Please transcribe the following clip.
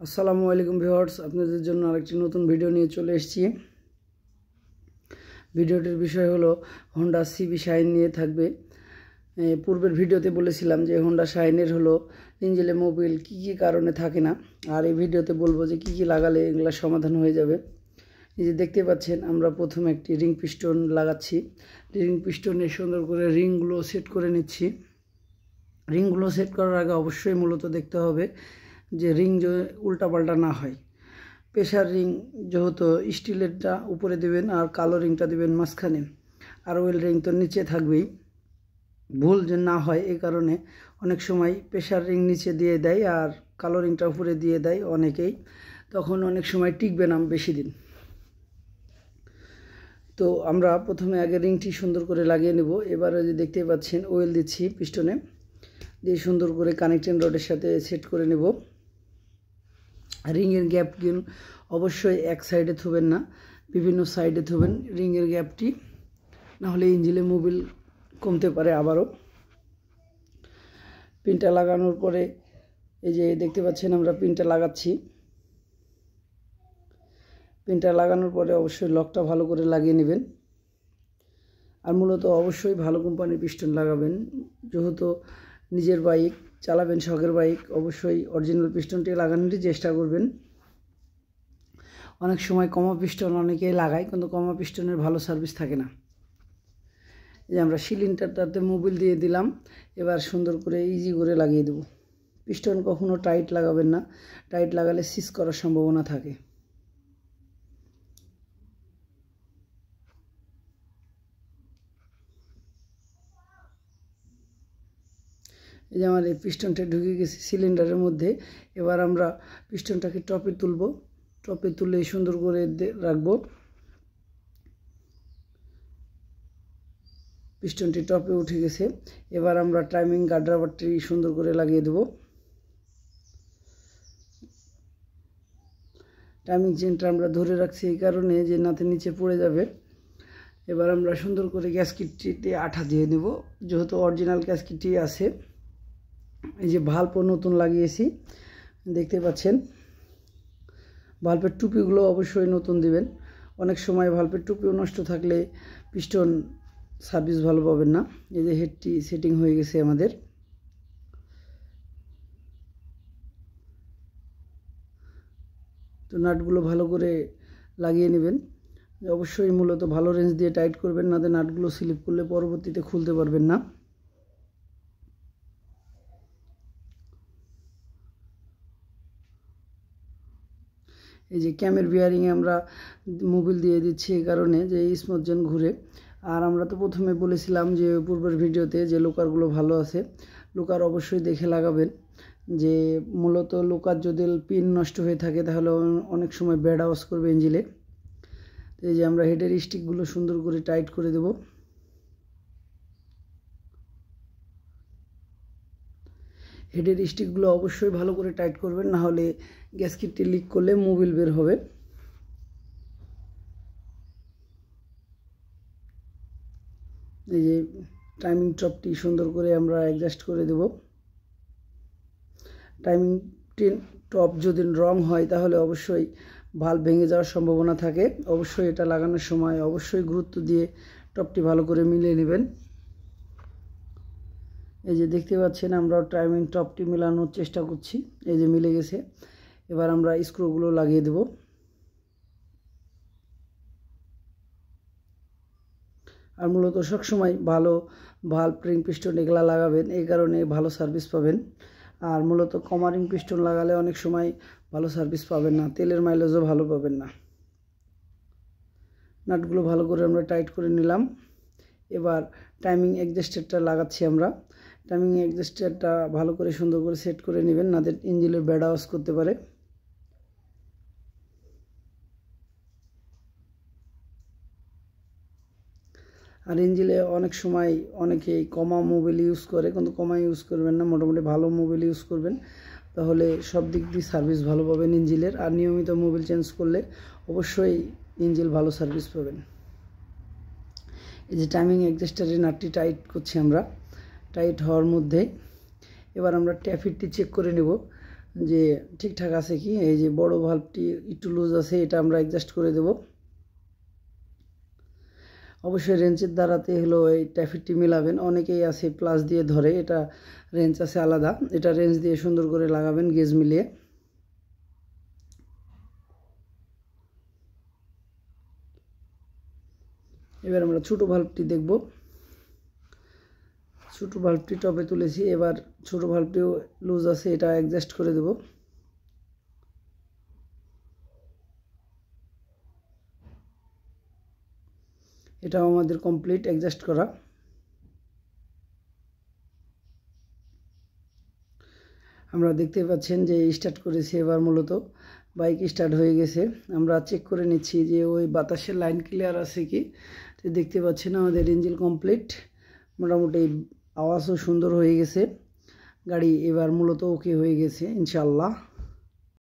আসসালামু আলাইকুম ভিউয়ার্স, আপনাদের জন্য আরেকটি নতুন ভিডিও নিয়ে চলে এসেছি। ভিডিওটির বিষয় হলো হোন্ডা সিবি শাইন নিয়ে থাকবে। পূর্বের ভিডিওতে বলেছিলাম যে হোন্ডা শাইনের হলো ইঞ্জিনে মোবিল কী কী কারণে থাকে না, আর এই ভিডিওতে বলবো যে কী কী লাগালে এগুলো সমাধান হয়ে যাবে। এই যে দেখতে পাচ্ছেন, আমরা প্রথমে একটি রিং পিস্টন লাগাচ্ছি। রিং পিস্টনে সুন্দর করে রিংগুলো সেট করে নিচ্ছি। রিংগুলো সেট করার আগে অবশ্যই মূলত দেখতে হবে যে রিং যে উল্টাপাল্টা না হয়। প্রেশার রিং যেহেতু স্টিলেরটা উপরে দেবেন আর কালো রিংটা দেবেন মাঝখানে, আর ওয়েল রিং তো নিচে থাকবেই। ভুল যে না হয় এই কারণে অনেক সময় প্রেশার রিং নিচে দিয়ে দেয় আর কালো রিংটা উপরে দিয়ে দেয় অনেকেই, তখন অনেক সময় টিকবে না বেশি দিন। তো আমরা প্রথমে আগে রিংটি সুন্দর করে লাগিয়ে নেব। এবারে যে দেখতে পাচ্ছেন ওয়েল দিচ্ছি পিস্টনে দিয়ে সুন্দর করে কানেক্টিং রডের সাথে সেট করে নেব। রিংয়ের গ্যাপ কিন্তু অবশ্যই এক সাইডে থবেন না, বিভিন্ন সাইডে থবেন রিংয়ের গ্যাপটি, নাহলে ইঞ্জিনে মোবিল কমতে পারে আবারও। পিনটা লাগানোর পরে এই যে দেখতে পাচ্ছেন আমরা পিনটা লাগাচ্ছি। পিনটা লাগানোর পরে অবশ্যই লকটা ভালো করে লাগিয়ে নেবেন, আর মূলত অবশ্যই ভালো কোম্পানির পিস্টন লাগাবেন। যেহেতু নিজের বাইক চালাবেন, শখের বাইক, অবশ্যই অরিজিনাল পিস্টনটি লাগানোরই চেষ্টা করবেন। অনেক সময় কমা পিস্টন অনেকেই লাগায়, কিন্তু কমা পিস্টনের ভালো সার্ভিস থাকে না। যে আমরা সিলিন্ডারটাতে মোবিল দিয়ে দিলাম, এবার সুন্দর করে ইজি করে লাগিয়ে দেব। পিস্টন কখনো টাইট লাগাবেন না, টাইট লাগালে সিজ করার সম্ভাবনা থাকে। এই যে আমার এই পিস্টনটা ঢুকে গেছে সিলিন্ডারের মধ্যে। এবার আমরা পিস্টনটাকে টপে তুলব, টপে তুলে সুন্দর করে রাখবো। পিস্টনটি টপে উঠে গেছে। এবার আমরা টাইমিং গার্ড রাবারটি সুন্দর করে লাগিয়ে দেব। টাইমিং চেনটা আমরা ধরে রাখছি এই কারণে যে নাতে নিচে পড়ে যাবে। এবার আমরা সুন্দর করে গ্যাসকিটটিতে আঠা দিয়ে নেব, যেহেতু অরিজিনাল গ্যাসকিটটি আছে। এই যে ভাল্বও নতুন লাগিয়েছি দেখতে পাচ্ছেন। ভাল্বের টুপিগুলো অবশ্যই নতুন দিবেন। অনেক সময় ভাল্বের টুপিও নষ্ট থাকলে পিস্টন সার্ভিস ভালো পাবেন না। এই যে হেডটি সেটিং হয়ে গেছে আমাদের। তো নাটগুলো ভালো করে লাগিয়ে নেবেন। অবশ্যই মূলত ভালো রেঞ্জ দিয়ে টাইট করবেন, নাতে নাটগুলো স্লিপ করলে পরবর্তীতে খুলতে পারবেন না। এই যে ক্যামের বিয়ারিংয়ে আমরা মোবিল দিয়ে দিচ্ছি এই কারণে যে স্মুথ যেন ঘুরে। আর আমরা তো প্রথমে বলেছিলাম যে পূর্বের ভিডিওতে যে লোকারগুলো ভালো আছে, লোকার অবশ্যই দেখে লাগাবেন। যে মূলত লোকার যদি পিন নষ্ট হয়ে থাকে তাহলে অনেক সময় ব্যাড আওয়াজ করবে ইঞ্জিনে। তো এই যে আমরা হেডের স্টিকগুলো সুন্দর করে টাইট করে দেব। হেডের স্টিকগুলো অবশ্যই ভালো করে টাইট করবেন, না হলে গ্যাসকিটটি লিক করলে মোবিল বের হবে। এই যে টাইমিং টপটি সুন্দর করে আমরা অ্যাডজাস্ট করে দেব। টাইমিং টপ যদি রং হয় তাহলে অবশ্যই ভাল্ব ভেঙে যাওয়ার সম্ভাবনা থাকে। অবশ্যই এটা লাগানোর সময় অবশ্যই গুরুত্ব দিয়ে টপটি ভালো করে মিলিয়ে নেবেন। এই যে দেখতে পাচ্ছেন আমরা টাইমিং টপটি মেলানোর চেষ্টা করছি। এই যে মিলে গেছে। এবার আমরা স্ক্রুগুলো লাগিয়ে দেব। আর মূলত সবসময় ভালো ভাল্ব রিং পিস্টন এগুলা লাগাবেন, এই কারণে ভালো সার্ভিস পাবেন। আর মূলত কমা রিং পিস্টন লাগালে অনেক সময় ভালো সার্ভিস পাবেন না, তেলের মাইলেজও ভালো পাবেন না। নাটগুলো ভালো করে আমরা টাইট করে নিলাম। এবার টাইমিং অ্যাডজাস্টারটা লাগাচ্ছি আমরা। টাইমিং অ্যাডজাস্টারটা ভালো করে সুন্দর করে সেট করে নেবেন, নাতে ইঞ্জিনের ব্যাড আওয়াজ করতে পারে। আর ইঞ্জিনে অনেক সময় অনেকেই কমা মোবিল ইউজ করে, কিন্তু কমা ইউজ করবেন না, মোটামুটি ভালো মোবিল ইউজ করবেন, তাহলে সব দিক দিয়ে সার্ভিস ভালো পাবেন ইঞ্জিনের। আর নিয়মিত মোবিল চেঞ্জ করলে অবশ্যই ইঞ্জিন ভালো সার্ভিস পাবেন। এই যে টাইমিং অ্যাডজাস্টারের নাটটি টাইট করছি আমরা। টাইট হওয়ার মধ্যে এবার আমরা ট্যাফিটটি চেক করে নেব যে ঠিকঠাক আছে কি। এই যে বড় ভাল্বটি একটু লুজ আছে, এটা আমরা অ্যাডজাস্ট করে দেব। অবশ্যই রেঞ্চের দ্বারাতে হলো এই ট্যাফিটটি মেলাবেন। অনেকেই আছে প্লাস দিয়ে ধরে, এটা রেঞ্চ আছে আলাদা, এটা রেঞ্চ দিয়ে সুন্দর করে লাগাবেন গেজ মিলিয়ে। এবার আমরা ছোটো ভাল্বটি দেখব। ছোটো ভাল্বটি টপে তুলেছি, এবার ছোটো ভাল্বটিও লুজ আছে, এটা অ্যাডজাস্ট করে দেব। এটাও আমাদের কমপ্লিট অ্যাডজাস্ট করা। আমরা দেখতে পাচ্ছেন যে স্টার্ট করেছি, এবার মূলত বাইক স্টার্ট হয়ে গেছে। আমরা চেক করে নিচ্ছি যে ওই বাতাসের লাইন ক্লিয়ার আছে কি। তো দেখতে পাচ্ছেন আমাদের ইঞ্জিন কমপ্লিট, মোটামুটি আওয়াজও সুন্দর হয়ে গেছে। গাড়ি এবার মূলত ওকে হয়ে গেছে ইনশাআল্লাহ।